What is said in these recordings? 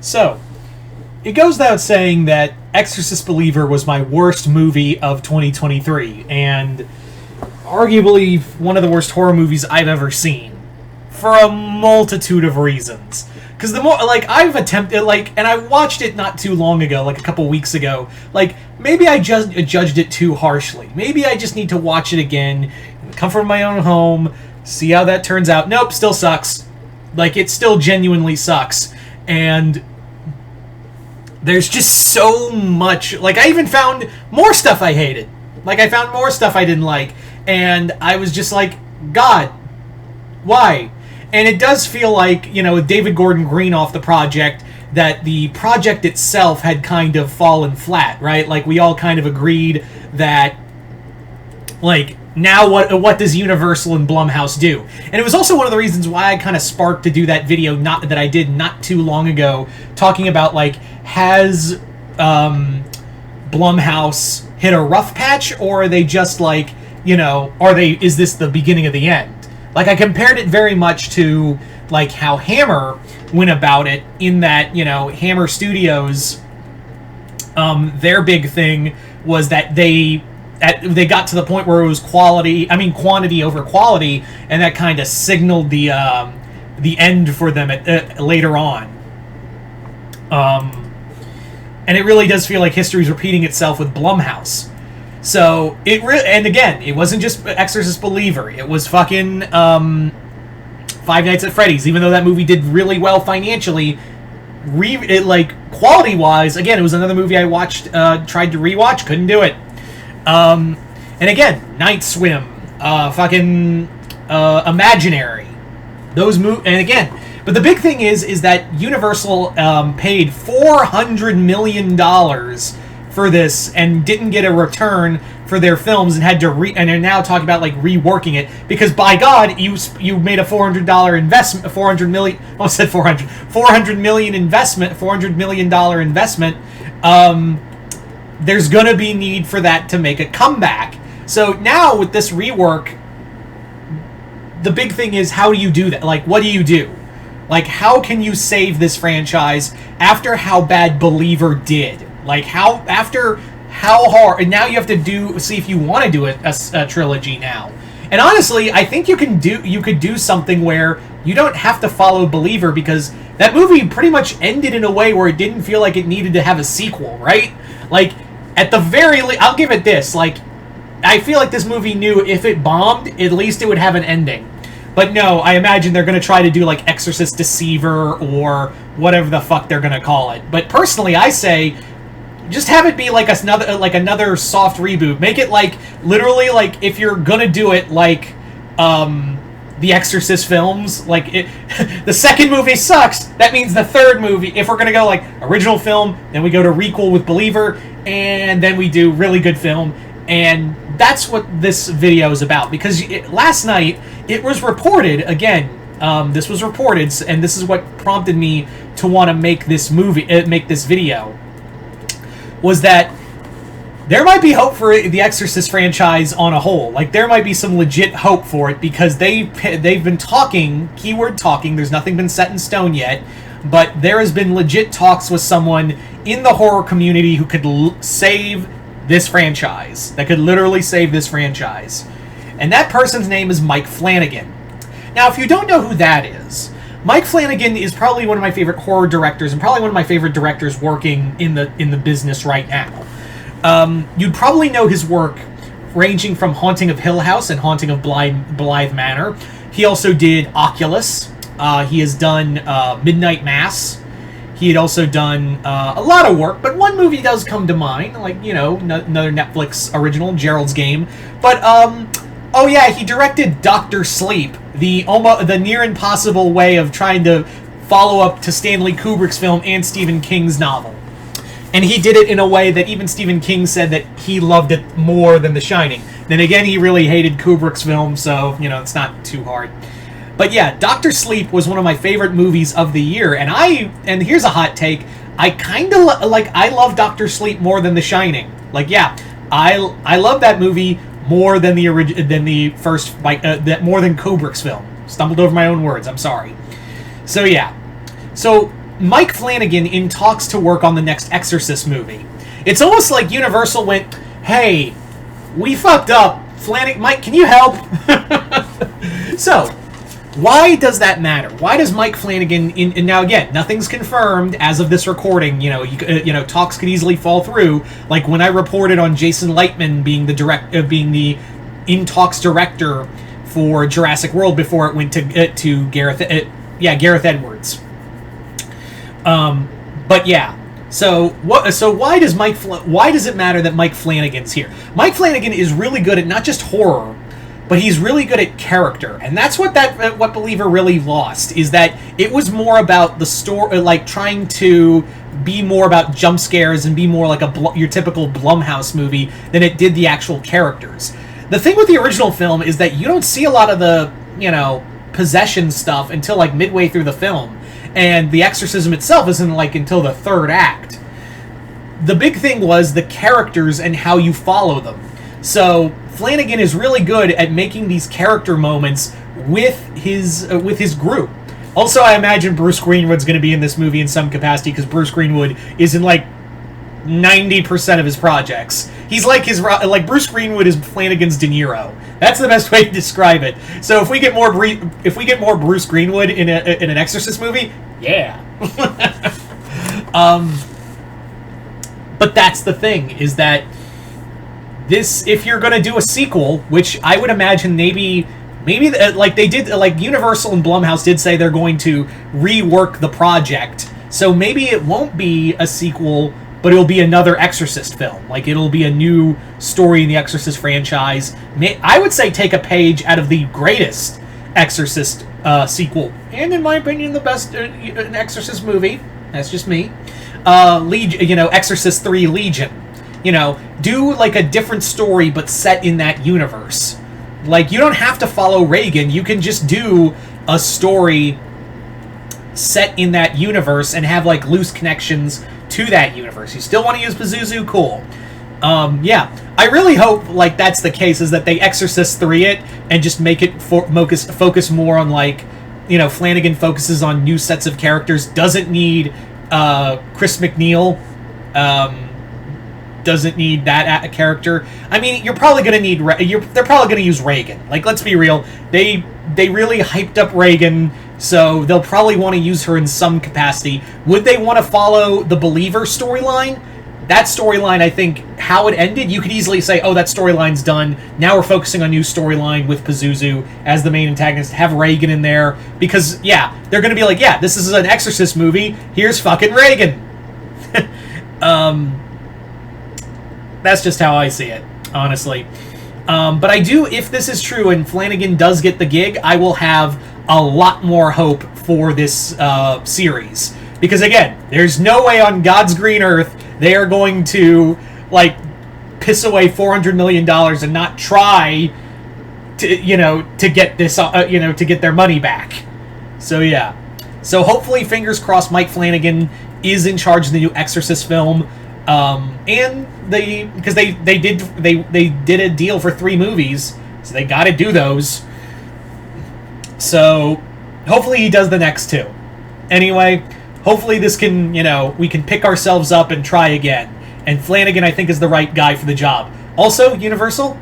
So, it goes without saying that Exorcist Believer was my worst movie of 2023, and arguably one of the worst horror movies I've ever seen, for a multitude of reasons. Because the more, I've attempted, and I watched it not too long ago, a couple weeks ago, maybe I just judged it too harshly. Maybe I just need to watch it again, in the comfort of my own home, see how that turns out. Nope, still sucks. It still genuinely sucks. And there's just so much, I even found more stuff I hated. I found more stuff I didn't like. And I was just like, God, why? And it does feel like, with David Gordon Green off the project, that the project itself had kind of fallen flat, right? We all kind of agreed that, now what does Universal and Blumhouse do? And it was also one of the reasons why I kind of sparked to do that video that I did not too long ago, talking about, has Blumhouse hit a rough patch, or are they just, is this the beginning of the end? I compared it very much to, how Hammer went about it, in that, Hammer Studios, their big thing was that they got to the point where it was quantity over quality, and that kind of signaled the end for them later on. And it really does feel like history's repeating itself with Blumhouse. So, and again, it wasn't just Exorcist Believer. It was fucking Five Nights at Freddy's. Even though that movie did really well financially, quality-wise, again, it was another movie I watched, tried to rewatch, couldn't do it. And again, Night Swim, Imaginary. And again, but the big thing is that Universal paid $400 million for this and didn't get a return for their films, and had to and are now talking about reworking it, because by God, you made a $400 investment, $400 million investment. There's gonna be need for that to make a comeback. So now with this rework, the big thing is, how do you do that? What do you do? How can you save this franchise after how bad Believer did? How hard, and now you have to see if you want to do a trilogy now. And honestly, I think you could do something where you don't have to follow Believer, because that movie pretty much ended in a way where it didn't feel like it needed to have a sequel, right? At the very least, I'll give it this, I feel like this movie knew if it bombed, at least it would have an ending. But no, I imagine they're going to try to do Exorcist Deceiver, or whatever the fuck they're going to call it. But personally, I say, just have it be another soft reboot. Make it literally if you're gonna do it the Exorcist films, the second movie sucks, that means the third movie, if we're gonna go original film, then we go to requel with Believer, and then we do really good film. And that's what this video is about, because last night it was reported again. This was reported, and this is what prompted me to want to make this video. Was that there might be hope for the Exorcist franchise on a whole. There might be some legit hope for it, because they've been talking, keyword talking, there's nothing been set in stone yet, but there has been legit talks with someone in the horror community who could save this franchise, that could literally save this franchise. And that person's name is Mike Flanigan. Now, if you don't know who that is, Mike Flanigan is probably one of my favorite horror directors, and probably one of my favorite directors working in the business right now. You'd probably know his work ranging from Haunting of Hill House and Haunting of Blythe Manor. He also did Oculus. He has done Midnight Mass. He had also done a lot of work, but one movie does come to mind, another Netflix original, Gerald's Game. But oh yeah, he directed Dr. Sleep, the near impossible way of trying to follow up to Stanley Kubrick's film and Stephen King's novel. And he did it in a way that even Stephen King said that he loved it more than The Shining. Then again, he really hated Kubrick's film, so, it's not too hard. But yeah, Dr. Sleep was one of my favorite movies of the year, and here's a hot take, I kind of I love Dr. Sleep more than The Shining. I love that movie more than more than Kubrick's film. Stumbled over my own words, I'm sorry. So yeah. So Mike Flanigan in talks to work on the next Exorcist movie. It's almost like Universal went, hey, we fucked up. Mike, can you help? So, why does that matter? Why does Mike Flanigan, and now again, nothing's confirmed as of this recording, talks could easily fall through, like when I reported on Jason Leitman being the in-talks director for Jurassic World before it went to Gareth Edwards. But yeah, so why does it matter that Mike Flanigan's here? Mike Flanigan is really good at not just horror, but he's really good at character, and that's what Believer really lost, is that it was more about the story, like trying to be more about jump scares and be more like your typical Blumhouse movie than it did the actual characters. The thing with the original film is that you don't see a lot of the, possession stuff until like midway through the film, and the exorcism itself isn't like until the third act. The big thing was the characters and how you follow them. So Flanigan is really good at making these character moments with his group. Also, I imagine Bruce Greenwood's going to be in this movie in some capacity, because Bruce Greenwood is in like 90% of his projects. He's like Bruce Greenwood is Flanigan's De Niro. That's the best way to describe it. So if we get more Bruce Greenwood in an Exorcist movie, yeah. But that's the thing, is that this, if you're going to do a sequel, which I would imagine maybe like they did, like Universal and Blumhouse did say they're going to rework the project, so maybe it won't be a sequel, but it'll be another Exorcist film. Like, it'll be a new story in the Exorcist franchise. I would say take a page out of the greatest Exorcist sequel, and in my opinion, the best Exorcist movie. That's just me. Exorcist 3 Legion. Do like a different story, but set in that universe. Like, you don't have to follow Reagan. You can just do a story set in that universe and have like loose connections to that universe. You still want to use Pazuzu? Cool. Yeah, I really hope like that's the case, is that they Exorcist 3 it and just make it focus more on like, Flanigan focuses on new sets of characters. Doesn't need Chris McNeil. Doesn't need that character. I mean, you're probably going to need... they're probably going to use Reagan. Like, let's be real. They really hyped up Reagan, so they'll probably want to use her in some capacity. Would they want to follow the Believer storyline? That storyline, I think, how it ended, you could easily say, oh, that storyline's done. Now we're focusing on a new storyline with Pazuzu as the main antagonist. Have Reagan in there. Because, yeah, they're going to be like, yeah, this is an Exorcist movie. Here's fucking Reagan. That's just how I see it, honestly. But I do, if this is true and Flanigan does get the gig, I will have a lot more hope for this series. Because again, there's no way on God's green earth they are going to, like, piss away $400 million and not try to get this, to get their money back. So yeah. So hopefully, fingers crossed, Mike Flanigan is in charge of the new Exorcist film. And because they did a deal for 3 movies, so they got to do those. So hopefully he does the next 2. Anyway, hopefully this can, we can pick ourselves up and try again. And Flanigan, I think, is the right guy for the job. Also, Universal,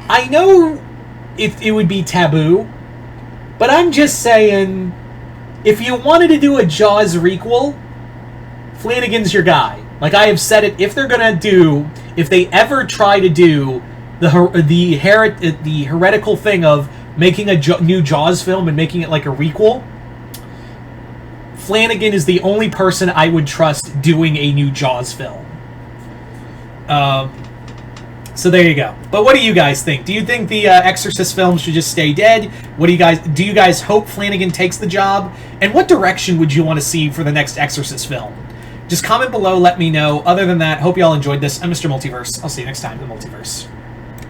I know it would be taboo, but I'm just saying, if you wanted to do a Jaws requel, Flanigan's your guy. Like, I have said it, if they ever try to do the heretical thing of making a new Jaws film and making it like a requel, Flanigan is the only person I would trust doing a new Jaws film. So there you go. But what do you guys think? Do you think the Exorcist films should just stay dead? Do you guys hope Flanigan takes the job? And what direction would you want to see for the next Exorcist film? Just comment below, let me know. Other than that, hope you all enjoyed this. I'm Mr. Multiverse. I'll see you next time in the Multiverse.